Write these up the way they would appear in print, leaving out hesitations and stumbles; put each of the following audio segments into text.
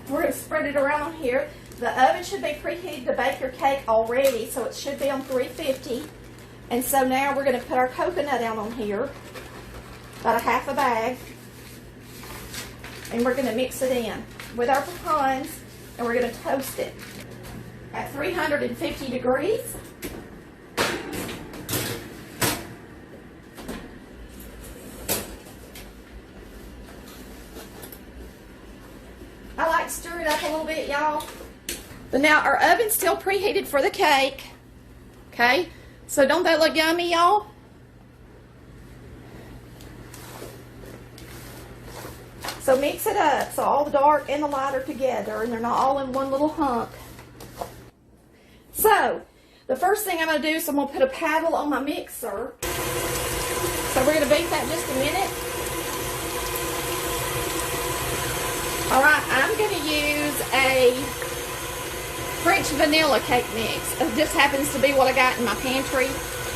We're going to spread it around on here. The oven should be preheated to bake your cake already, so it should be on 350. And so now we're going to put our coconut out on here, about a half a bag. And we're going to mix it in with our pecans, and we're going to toast it at 350 degrees. I like to stir it up a little bit, y'all. But now our oven's still preheated for the cake. Okay, so don't that look yummy, y'all? So mix it up so all the dark and the light are together and they're not all in one little hunk. So the first thing I'm going to do is I'm going to put a paddle on my mixer. So we're going to beat that in just a minute. Alright, I'm going to use a French vanilla cake mix. It just happens to be what I got in my pantry.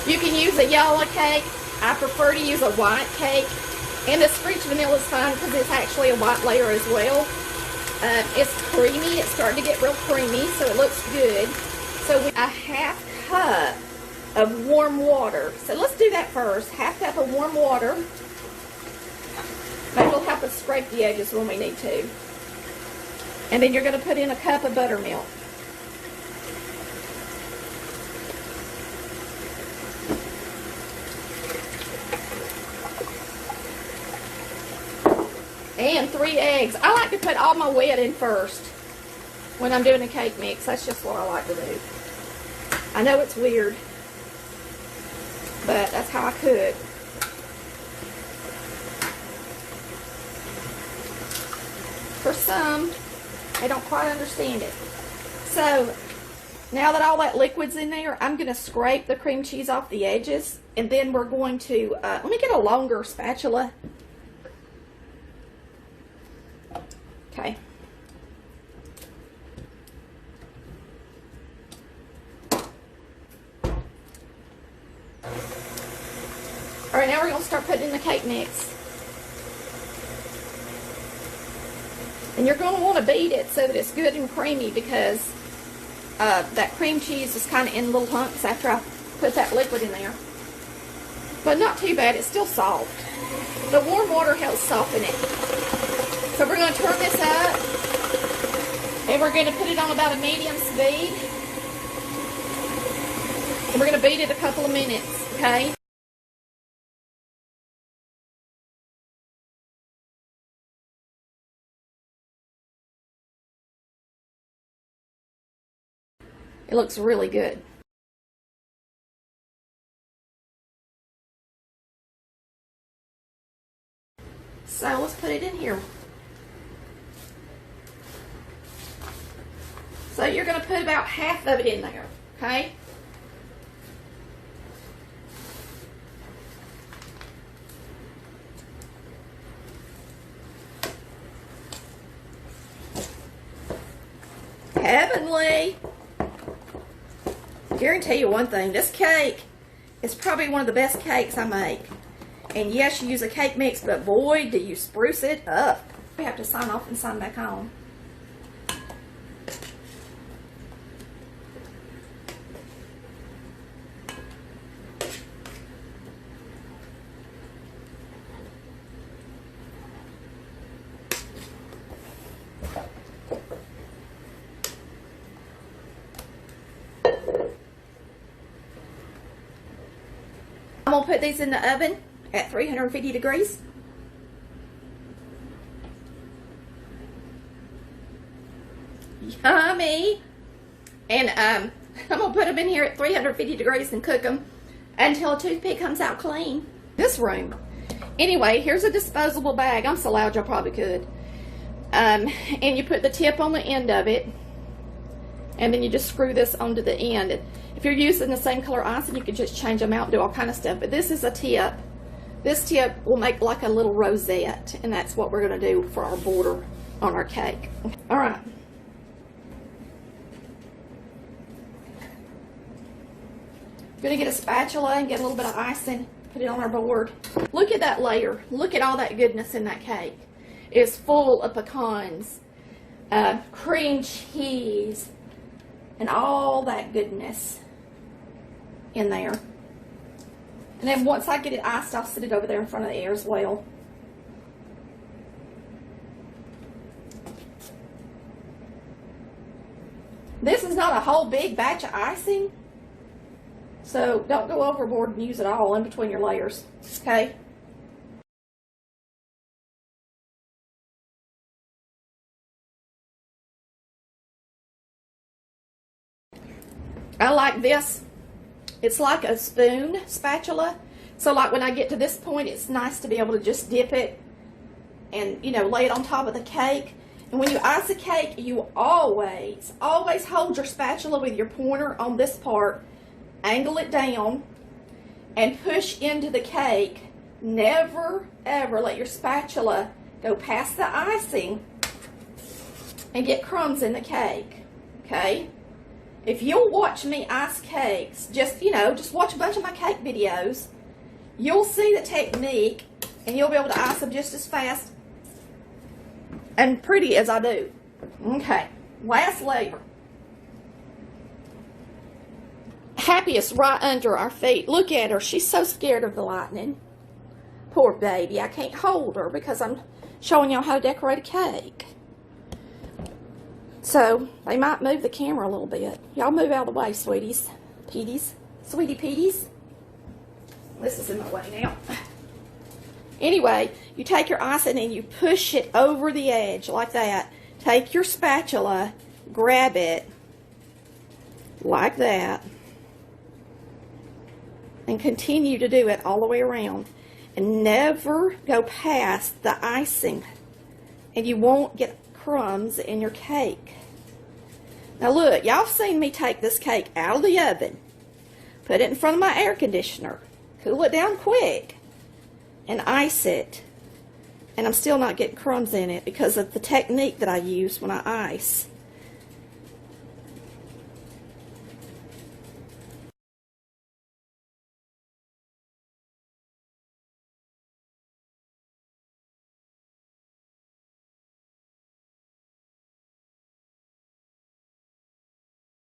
You can use a yellow cake. I prefer to use a white cake. And this French vanilla is fine because it's actually a white layer as well. It's creamy. It's starting to get real creamy, so it looks good. So a half cup of warm water. So let's do that first. Half cup of warm water. Maybe it'll help us scrape the edges when we need to. And then you're going to put in a cup of buttermilk. And 3 eggs. I like to put all my wet in first when I'm doing a cake mix. That's just what I like to do. I know it's weird, but that's how I cook. For some, they don't quite understand it. So now that all that liquid's in there, I'm going to scrape the cream cheese off the edges, and then we're going to, let me get a longer spatula. Okay. All right, now we're going to start putting in the cake mix. And you're going to want to beat it so that it's good and creamy because that cream cheese is kind of in little hunks after I put that liquid in there. But not too bad. It's still soft. The warm water helps soften it. So we're going to turn this up. And we're going to put it on about a medium speed. And we're going to beat it a couple of minutes, okay? It looks really good. So let's put it in here. So you're going to put about half of it in there, okay? Heavenly. Guarantee you one thing, this cake is probably one of the best cakes I make. And yes, you use a cake mix, but boy, do you spruce it up. We have to sign off and sign back on. I'm going to put these in the oven at 350 degrees. Yummy! And I'm going to put them in here at 350 degrees and cook them until a toothpick comes out clean. This room. Anyway, here's a disposable bag. I'm so loud y'all probably could. And you put the tip on the end of it. And then you just screw this onto the end. If you're using the same color icing, you can just change them out and do all kind of stuff. But this is a tip. This tip will make like a little rosette. And that's what we're going to do for our border on our cake. All right. Going to get a spatula and get a little bit of icing. Put it on our board. Look at that layer. Look at all that goodness in that cake. It's full of pecans. cream cheese, and all that goodness in there. And then once I get it iced, I'll sit it over there in front of the air as well. This is not a whole big batch of icing, so don't go overboard and use it all in between your layers, okay? I like this. It's like a spoon spatula. So like when I get to this point, it's nice to be able to just dip it and, you know, lay it on top of the cake. And when you ice a cake, you always hold your spatula with your pointer on this part, angle it down, and push into the cake. Never, ever let your spatula go past the icing and get crumbs in the cake, okay? If you'll watch me ice cakes, just watch a bunch of my cake videos, you'll see the technique, and you'll be able to ice them just as fast and pretty as I do. Okay, last layer. Happy is right under our feet. Look at her. She's so scared of the lightning. Poor baby. I can't hold her because I'm showing y'all how to decorate a cake. So, they might move the camera a little bit. Y'all move out of the way, sweeties. Peaties. Sweetie peaties. This is in my way now. Anyway, you take your icing and you push it over the edge like that. Take your spatula, grab it like that, and continue to do it all the way around. And never go past the icing, and you won't get crumbs in your cake. Now look, y'all seen me take this cake out of the oven, put it in front of my air conditioner, cool it down quick, and ice it. And I'm still not getting crumbs in it because of the technique that I use when I ice.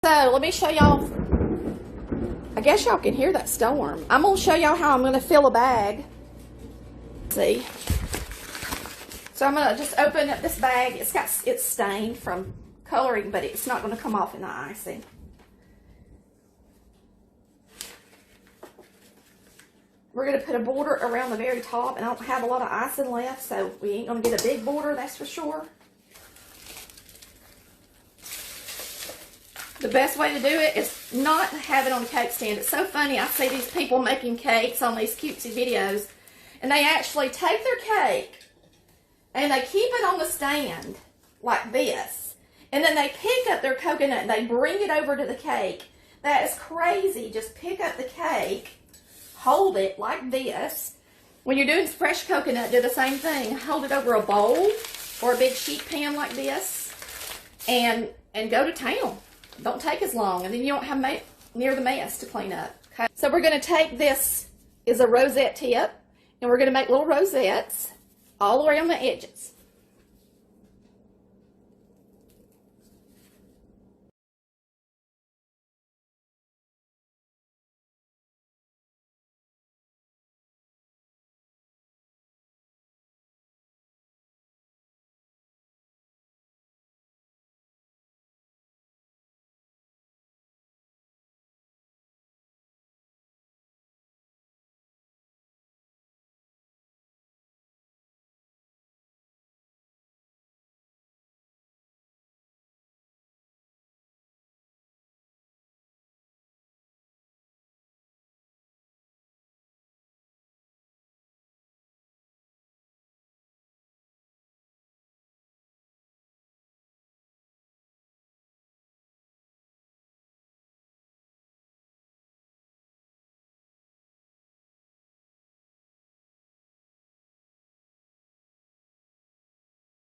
So let me show y'all. I guess y'all can hear that storm. I'm going to show y'all how I'm going to fill a bag. See? So I'm going to just open up this bag. It's stained from coloring, but it's not going to come off in the icing. We're going to put a border around the very top, and I don't have a lot of icing left, so we ain't going to get a big border, that's for sure. The best way to do it is not have it on a cake stand. It's so funny. I see these people making cakes on these cutesy videos, and they actually take their cake and they keep it on the stand like this, and then they pick up their coconut and they bring it over to the cake. That is crazy. Just pick up the cake, hold it like this. When you're doing fresh coconut, do the same thing. Hold it over a bowl or a big sheet pan like this, and go to town. Don't take as long, and then you don't have near the mess to clean up. Okay? So we're going to take this is a rosette tip, and we're going to make little rosettes all the way on the edges.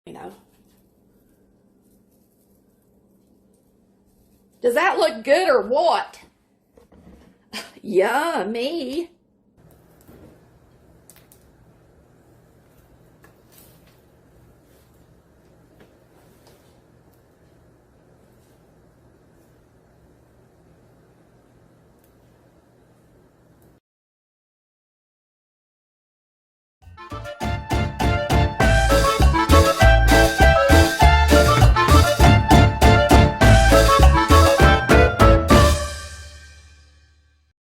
You know. Does that look good or what? Yummy.